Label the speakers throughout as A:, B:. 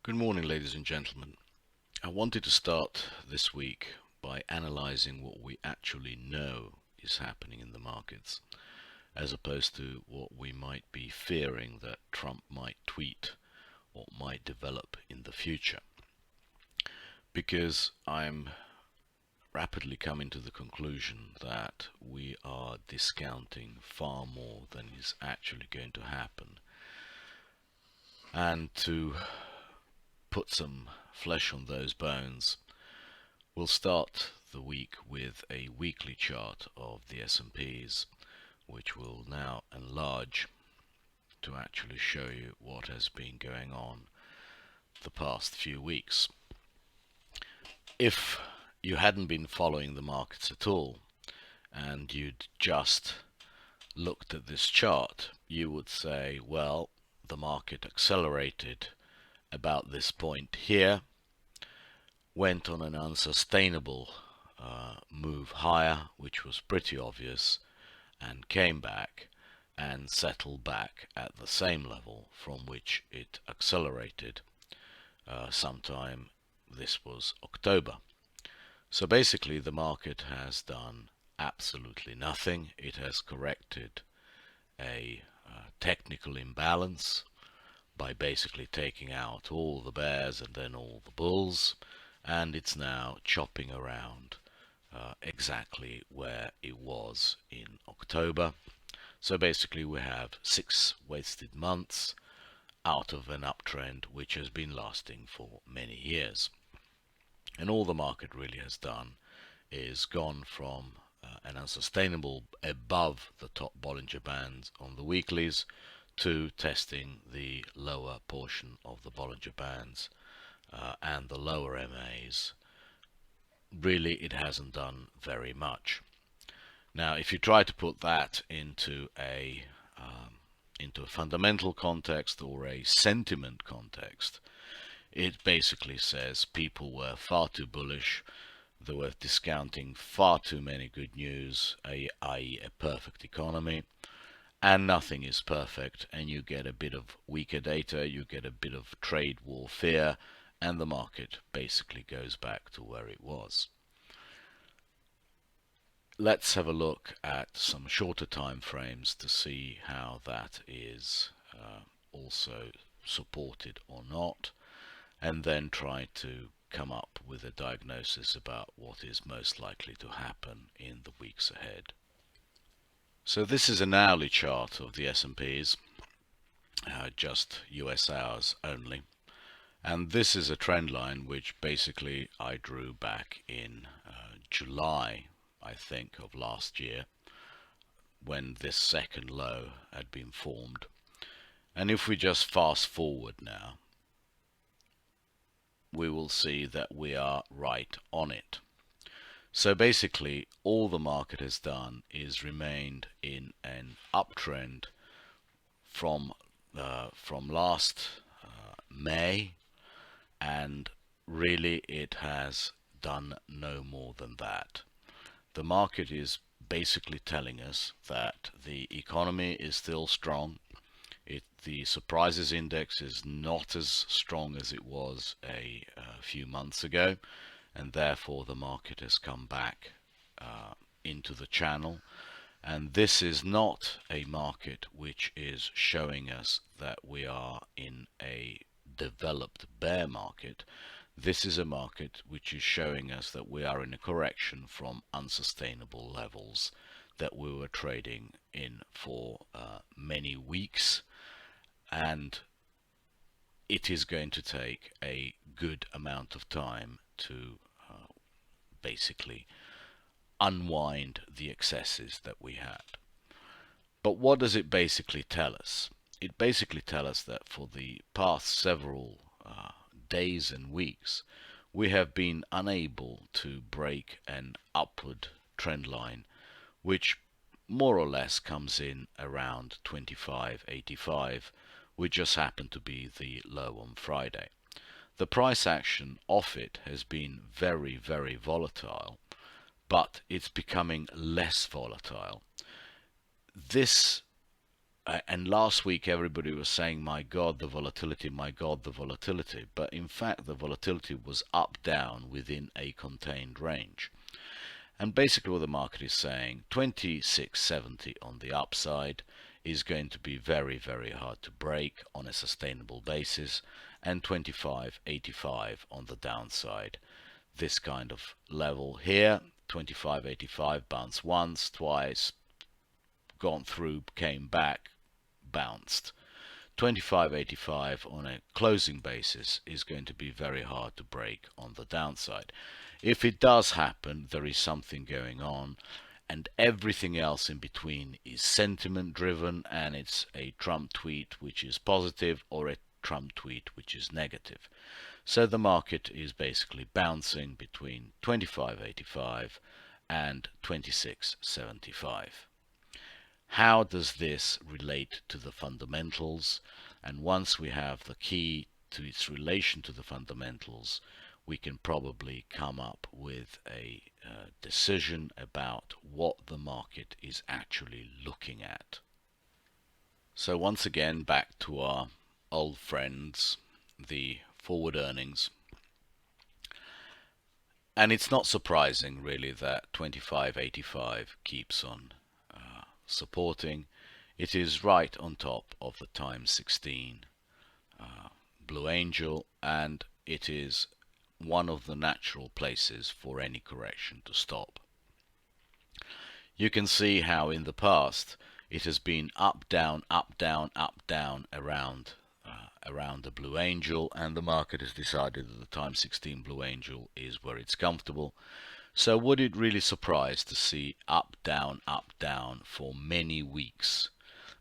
A: Good morning, ladies and gentlemen. I wanted to start this week by analyzing what we actually know is happening in the markets, as opposed to what we might be fearing that Trump might tweet or might develop in the future. Because I'm rapidly coming to the conclusion that we are discounting far more than is actually going to happen. And to put some flesh on those bones, we'll start the week with a weekly chart of the S&Ps, which will now enlarge to actually show you what has been going on the past few weeks. If you hadn't been following the markets at all and you'd just looked at this chart, you would say, well, the market accelerated about this point here, went on an unsustainable move higher, which was pretty obvious, and came back and settled back at the same level from which it accelerated sometime. This was October. So basically the market has done absolutely nothing. It has corrected a technical imbalance by basically taking out all the bears and then all the bulls, and it's now chopping around exactly where it was in October. So basically we have 6 wasted months out of an uptrend which has been lasting for many years. And all the market really has done is gone from an unsustainable above the top Bollinger Bands on the weeklies to testing the lower portion of the Bollinger Bands and the lower MAs. Really, it hasn't done very much. Now, if you try to put that into a fundamental context or a sentiment context, it basically says people were far too bullish. They were discounting far too many good news, i.e. a perfect economy, and nothing is perfect, and you get a bit of weaker data, you get a bit of trade war fear, and the market basically goes back to where it was. Let's have a look at some shorter time frames to see how that is also supported or not, and then try to come up with a diagnosis about what is most likely to happen in the weeks ahead. So this is an hourly chart of the S&Ps, just US hours only. And this is a trend line which basically I drew back in July, I think, of last year, when this second low had been formed. And if we just fast forward now, we will see that we are right on it. So basically, all the market has done is remained in an uptrend from last May, and really it has done no more than that. The market is basically telling us that the economy is still strong. The surprises index is not as strong as it was a few months ago, and therefore the market has come back into the channel. And this is not a market which is showing us that we are in a developed bear market. This is a market which is showing us that we are in a correction from unsustainable levels that we were trading in for many weeks, and it is going to take a good amount of time to basically unwind the excesses that we had. But what does it basically tell us? It basically tells us that for the past several days and weeks, we have been unable to break an upward trend line, which more or less comes in around 25.85, which just happened to be the low on Friday. The price action off it has been very, very volatile, but it's becoming less volatile. This and last week everybody was saying, my God, the volatility, my God, the volatility. But in fact, the volatility was up, down within a contained range. And basically what the market is saying, 2670 on the upside is going to be very, very hard to break on a sustainable basis, and 2585 on the downside. This kind of level here, 2585, bounced once, twice, gone through, came back, bounced. 2585 on a closing basis is going to be very hard to break on the downside. If it does happen, there is something going on, and everything else in between is sentiment driven, and it's a Trump tweet which is positive or a Trump tweet which is negative. So the market is basically bouncing between 2585 and 2675. How does this relate to the fundamentals? And once we have the key to its relation to the fundamentals, we can probably come up with a decision about what the market is actually looking at. So once again, back to our old friends, the forward earnings. And it's not surprising really that 2585 keeps on supporting. It is right on top of the times 16 Blue Angel, and it is one of the natural places for any correction to stop. You can see how in the past it has been up, down, up, down, up, down around the Blue Angel, and the market has decided that the times 16 Blue Angel is where it's comfortable. So would it really surprise to see up, down for many weeks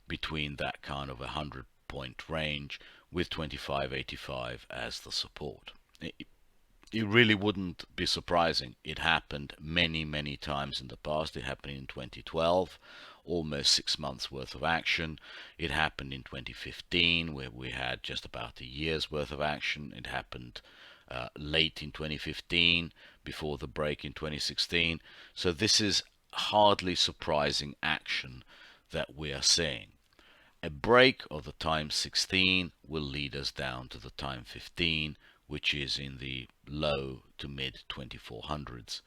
A: between that kind of 100-point range with 2585 as the support? It really wouldn't be surprising. It happened many, many times in the past. It happened in 2012, almost 6 months worth of action. It happened in 2015, where we had just about a year's worth of action. It happened late in 2015, before the break in 2016. So this is hardly surprising action that we are seeing. A break of the time 16 will lead us down to the time 15, which is in the low to mid 2400s.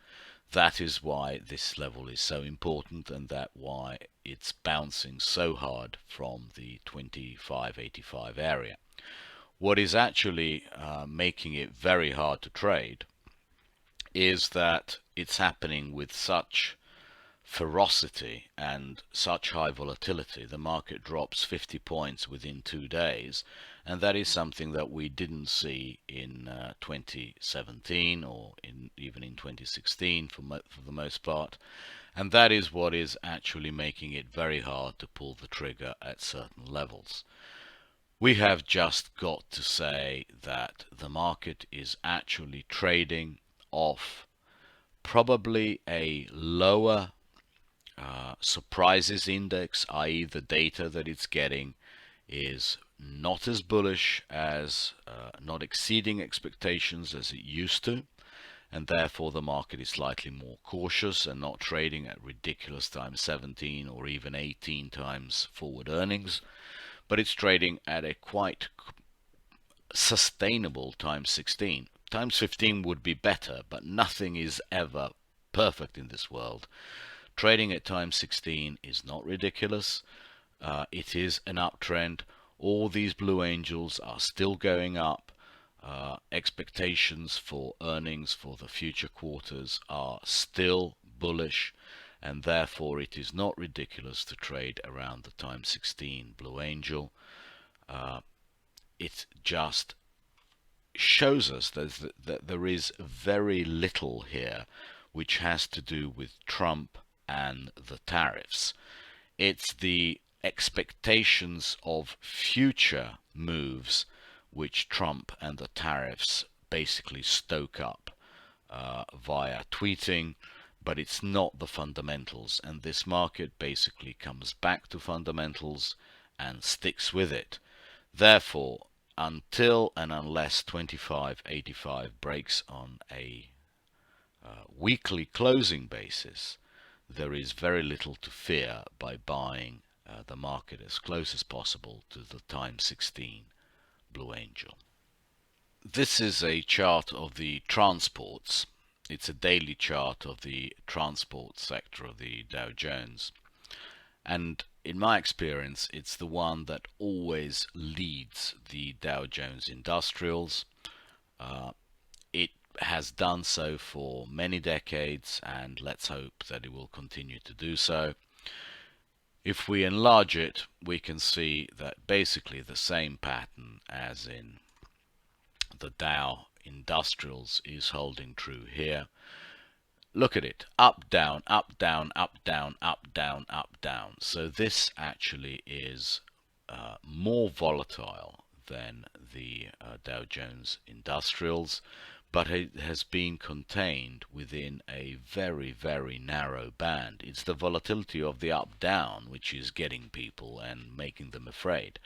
A: That is why this level is so important, and that why it's bouncing so hard from the 2585 area. What is actually making it very hard to trade is that it's happening with such ferocity and such high volatility. The market drops 50 points within 2 days, and that is something that we didn't see in 2017 or even in 2016 for the most part, and that is what is actually making it very hard to pull the trigger at certain levels. We have just got to say that the market is actually trading off probably a lower surprises index, i.e. the data that it's getting is not as bullish as, not exceeding expectations as it used to, and therefore the market is slightly more cautious and not trading at ridiculous times 17 or even 18 times forward earnings, but it's trading at a quite sustainable times 16. Times 15 would be better, but nothing is ever perfect in this world. Trading at times 16 is not ridiculous. It is an uptrend. All these Blue Angels are still going up. Expectations for earnings for the future quarters are still bullish, and therefore it is not ridiculous to trade around the times 16 Blue Angel. It just shows us that there is very little here which has to do with Trump and the tariffs. It's the expectations of future moves which Trump and the tariffs basically stoke up via tweeting, but it's not the fundamentals, and this market basically comes back to fundamentals and sticks with it. Therefore, until and unless 2585 breaks on a weekly closing basis, there is very little to fear by buying the market as close as possible to the time 16 Blue Angel. This is a chart of the transports. It's a daily chart of the transport sector of the Dow Jones. And in my experience, it's the one that always leads the Dow Jones Industrials. It has done so for many decades, and let's hope that it will continue to do so. If we enlarge it, we can see that basically the same pattern as in the Dow Industrials is holding true here. Look at it, up, down, up, down, up, down, up, down, up, down. So this actually is more volatile than the Dow Jones Industrials, but it has been contained within a very, very narrow band. It's the volatility of the up-down which is getting people and making them afraid.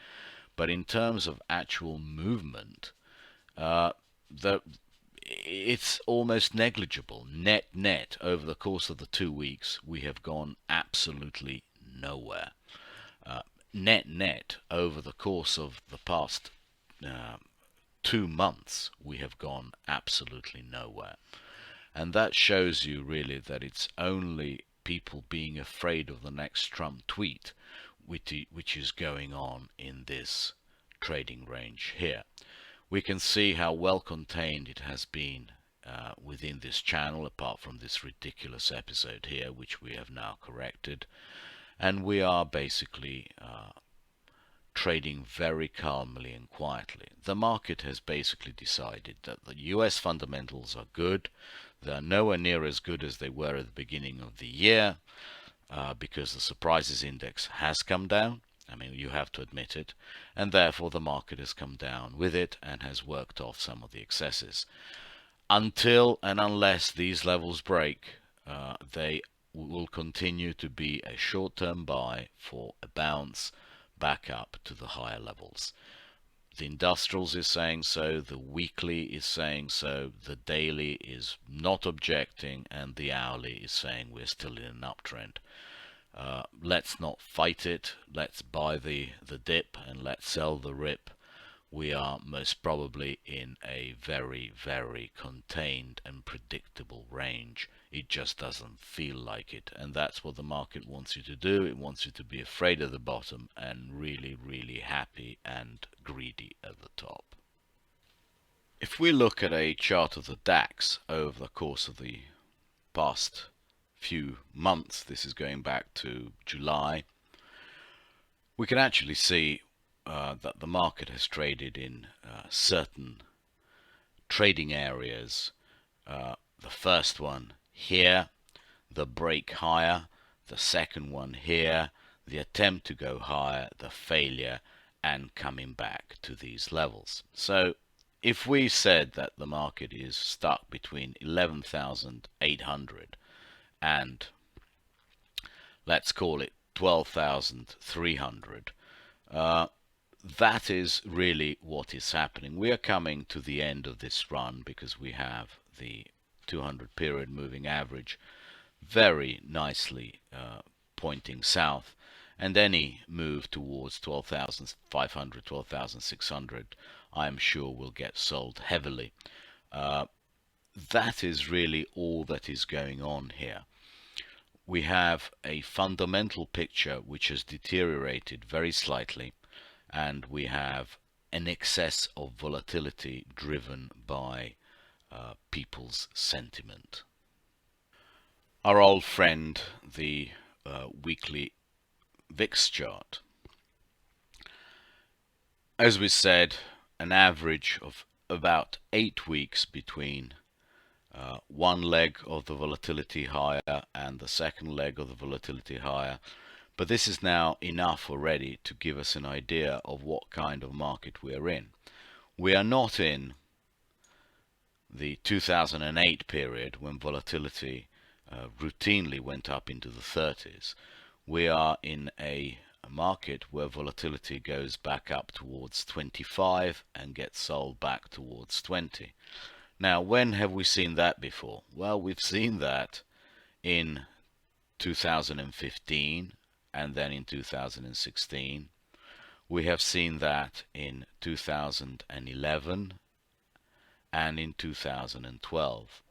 A: But in terms of actual movement, it's almost negligible. Net over the course of the 2 weeks, we have gone absolutely nowhere. Net over the course of the past 2 months, we have gone absolutely nowhere. And that shows you really that it's only people being afraid of the next Trump tweet which is going on in this trading range here. We can see how well contained it has been within this channel, apart from this ridiculous episode here, which we have now corrected. And we are basically trading very calmly and quietly. The market has basically decided that the US fundamentals are good. They're nowhere near as good as they were at the beginning of the year because the surprises index has come down. I mean, you have to admit it, and therefore the market has come down with it and has worked off some of the excesses. Until and unless these levels break, they will continue to be a short-term buy for a bounce back up to the higher levels. The industrials is saying so, the weekly is saying so, the daily is not objecting, and the hourly is saying we're still in an uptrend. Let's not fight it. Let's buy the dip and let's sell the rip. We are most probably in a very, very contained and predictable range. It just doesn't feel like it, and that's what the market wants you to do. It wants you to be afraid of the bottom and really, really happy and greedy at the top. If we look at a chart of the DAX over the course of the past few months, this is going back to July, we can actually see that the market has traded in certain trading areas. The first one here, the break higher, the second one here, the attempt to go higher, the failure, and coming back to these levels. So if we said that the market is stuck between 11,800 and let's call it 12,300, that is really what is happening. We are coming to the end of this run because we have the 200 period moving average very nicely pointing south, and any move towards 12,500, 12,600 I am sure will get sold heavily. That is really all that is going on here. We have a fundamental picture which has deteriorated very slightly, and we have an excess of volatility driven by people's sentiment. Our old friend, the weekly VIX chart. As we said, an average of about 8 weeks between one leg of the volatility higher and the second leg of the volatility higher. But this is now enough already to give us an idea of what kind of market we are in. We are not in the 2008 period when volatility routinely went up into the 30s. We are in a market where volatility goes back up towards 25 and gets sold back towards 20. Now, when have we seen that before? Well, we've seen that in 2015 and then in 2016. We have seen that in 2011 and in 2012.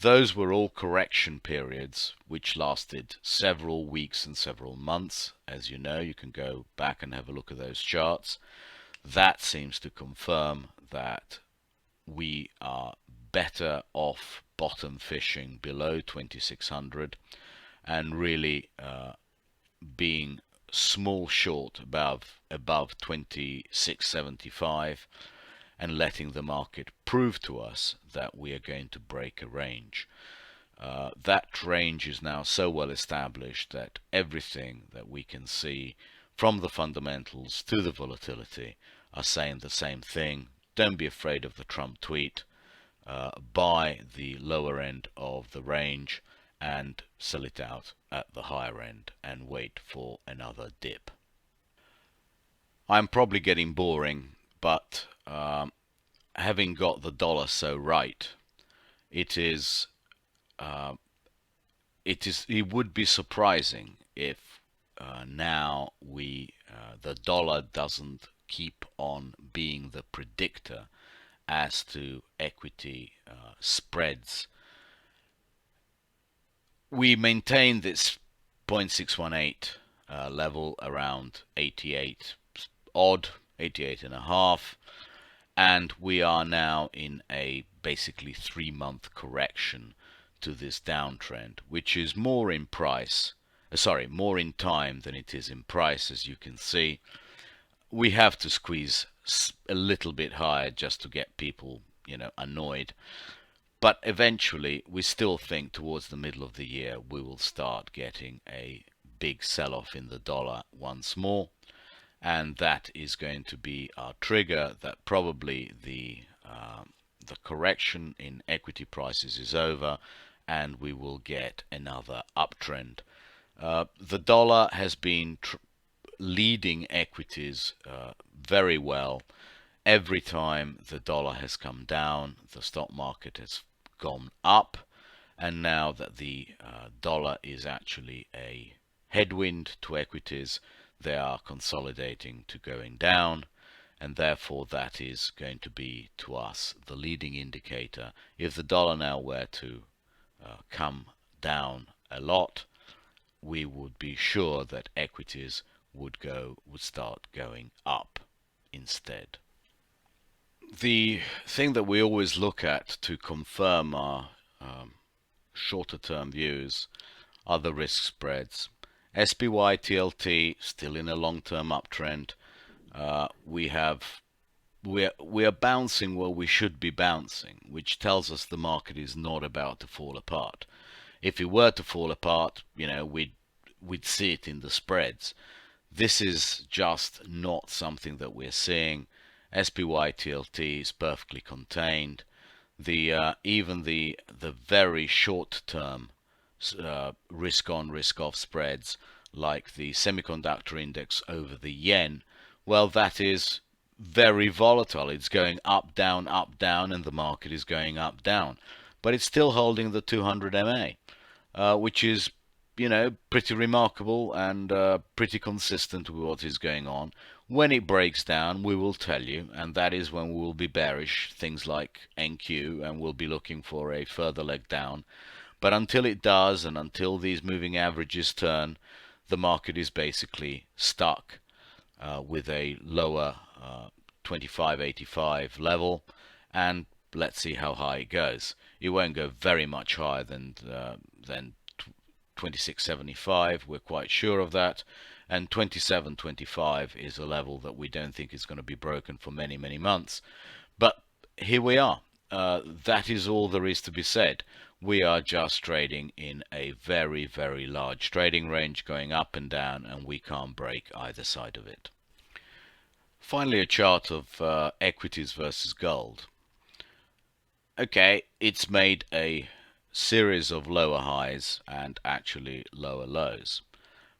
A: Those were all correction periods which lasted several weeks and several months. As you know, you can go back and have a look at those charts. That seems to confirm that we are better off bottom fishing below 2600 and really being small short above 2675 and letting the market prove to us that we are going to break a range. That range is now so well established that everything that we can see, from the fundamentals to the volatility, are saying the same thing. Don't be afraid of the Trump tweet. Buy the lower end of the range and sell it out at the higher end and wait for another dip. I'm probably getting boring, but having got the dollar so right, it would be surprising if now the dollar doesn't keep on being the predictor as to equity spreads. We maintain this 0.618 level around 88 odd, 88 and a half, and we are now in a basically 3-month correction to this downtrend, which is more in more in time than it is in price. As you can see, we have to squeeze a little bit higher just to get people, annoyed. But eventually, we still think towards the middle of the year we will start getting a big sell-off in the dollar once more, and that is going to be our trigger that probably the correction in equity prices is over and we will get another uptrend. The dollar has been leading equities very well. Every time the dollar has come down, the stock market has gone up, and now that the dollar is actually a headwind to equities, they are consolidating to going down, and therefore that is going to be to us the leading indicator. If the dollar now were to come down a lot, we would be sure that equities would start going up instead. The thing that we always look at to confirm our shorter term views are the risk spreads. SPY TLT still in a long-term uptrend. We are bouncing where we should be bouncing, which tells us the market is not about to fall apart. If it were to fall apart, we'd see it in the spreads. This is just not something that we're seeing. SPY TLT is perfectly contained. Even the very short-term risk on, risk off spreads, like the semiconductor index over the yen, well, that is very volatile. It's going up, down, and the market is going up, down. But it's still holding the 200 MA, which is, pretty remarkable and pretty consistent with what is going on. When it breaks down, we will tell you, and that is when we will be bearish, things like NQ, and we'll be looking for a further leg down. But until it does, and until these moving averages turn, the market is basically stuck with a lower 25.85 level, and let's see how high it goes. It won't go very much higher than 26.75. We're quite sure of that. And 27.25 is a level that we don't think is going to be broken for many, many months. But here we are. That is all there is to be said. We are just trading in a very, very large trading range, going up and down, and we can't break either side of it. Finally, a chart of equities versus gold. Okay, it's made a series of lower highs and actually lower lows,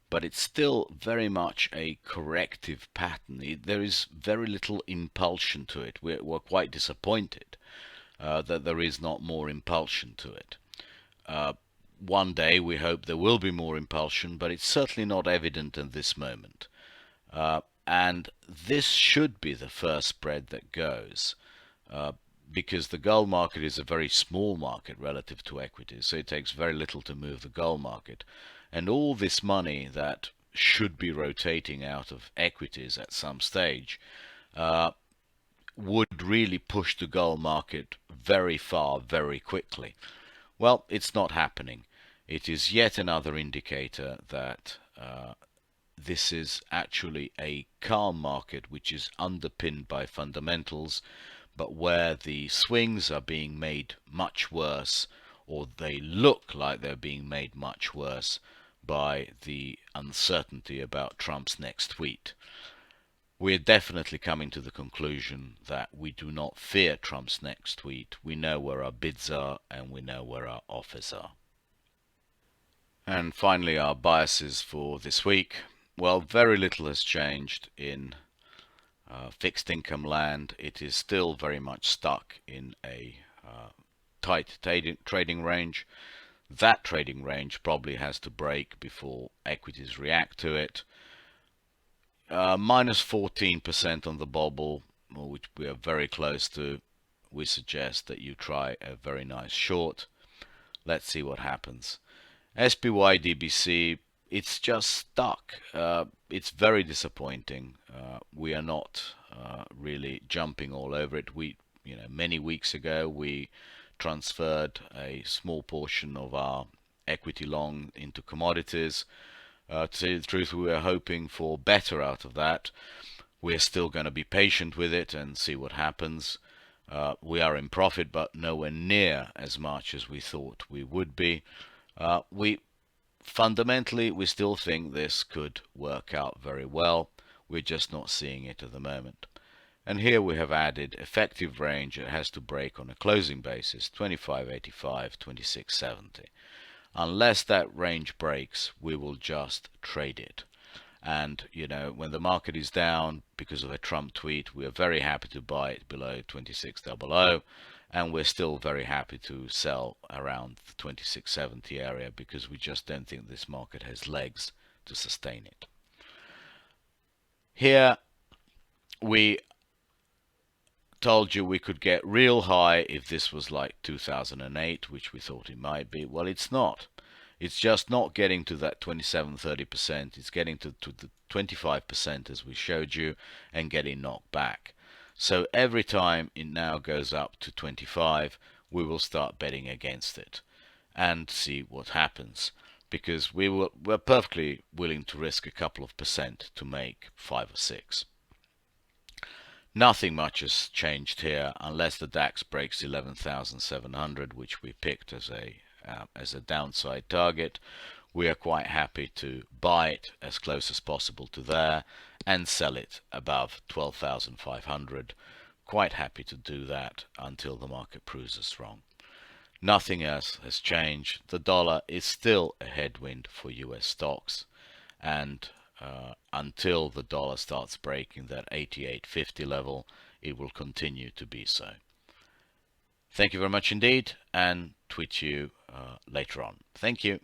A: but it's still very much a corrective pattern. There is very little impulsion to it. We're quite disappointed that there is not more impulsion to it. one day we hope there will be more impulsion, but it's certainly not evident at this moment. And this should be the first spread that goes, because the gold market is a very small market relative to equities, so it takes very little to move the gold market. And all this money that should be rotating out of equities at some stage would really push the gold market very far very quickly. Well, it's not happening. It is yet another indicator that this is actually a calm market which is underpinned by fundamentals, but where the swings are being made much worse, or they look like they're being made much worse by the uncertainty about Trump's next tweet. We're definitely coming to the conclusion that we do not fear Trump's next tweet. We know where our bids are and we know where our offers are. And finally, our biases for this week. Well, very little has changed in fixed income land. It is still very much stuck in a tight trading range. That trading range probably has to break before equities react to it. Minus 14% on the bobble, which we are very close to. We suggest that you try a very nice short. Let's see what happens. SPY DBC, it's just stuck. It's very disappointing. We are not really jumping all over it. Many weeks ago we transferred a small portion of our equity long into commodities. To tell you the truth, we were hoping for better out of that. We're still going to be patient with it and see what happens. We are in profit, but nowhere near as much as we thought we would be. Fundamentally, we still think this could work out very well. We're just not seeing it at the moment. And here we have added effective range. It has to break on a closing basis, 25.85, 26.70. Unless that range breaks, we will just trade it. And, when the market is down because of a Trump tweet, we are very happy to buy it below 26.00. And we're still very happy to sell around the 26.70 area because we just don't think this market has legs to sustain it. Here we told you we could get real high if this was like 2008, which we thought it might be. Well, it's not. It's just not getting to that 27-30%. It's getting to the 25% as we showed you and getting knocked back. So every time it now goes up to 25, we will start betting against it and see what happens, because we're perfectly willing to risk a couple of percent to make 5 or 6. Nothing much has changed here unless the DAX breaks 11,700, which we picked as a downside target. We are quite happy to buy it as close as possible to there and sell it above 12,500. Quite happy to do that until the market proves us wrong. Nothing else has changed. The dollar is still a headwind for US stocks, and until the dollar starts breaking that 88.50 level, it will continue to be so. Thank you very much indeed, and tweet you later on. Thank you.